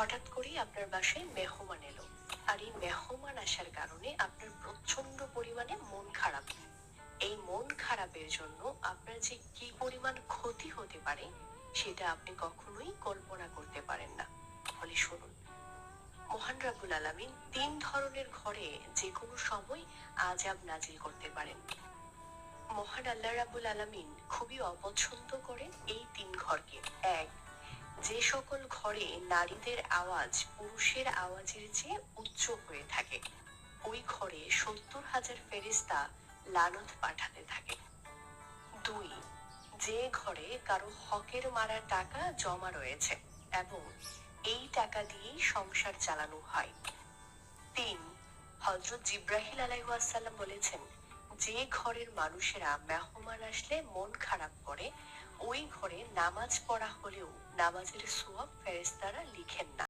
হঠাৎ করেই আপনার বাসায় মেহমান এলো, আর এই মেহমান আসার কারণে আপনার প্রচন্ড পরিমাণে মন খারাপ। এই মন খারাপের জন্য আপনার যে কি পরিমাণ ক্ষতি হতে পারে সেটা আপনি কখনোই কল্পনা করতে পারেন না। তাহলে শুনুন, মহান রাব্বুল আলামিন তিন ধরনের ঘরে যে কোনো সময় আযাব নাজিল করতে পারেন। মহান আল্লাহ রাব্বুল আলামিন খুবই অপছন্দ করেন এই তিন ঘরকে। এক, যে সকল ঘরে নারীদের আওয়াজ পুরুষের আওয়াজের চেয়ে উচ্চ হয়ে থাকে, ওই ঘরে 70,000 ফেরেশতা লানত পাঠাতে থাকে। দুই, যে ঘরে কারো হকের মারা টাকা জমা রয়েছে এবং এই টাকা দিয়েই সংসার চালানো হয়। তিন, হযরত জিবরাইল আলাইহিসসালাম বলেছেন, যে ঘরের মানুষেরা মেহমান আসলে মন খারাপ করে, ওই ঘরে নামাজ পড়া হলেও নামাজের সওয়াব ফেরেশতারা লিখেন না।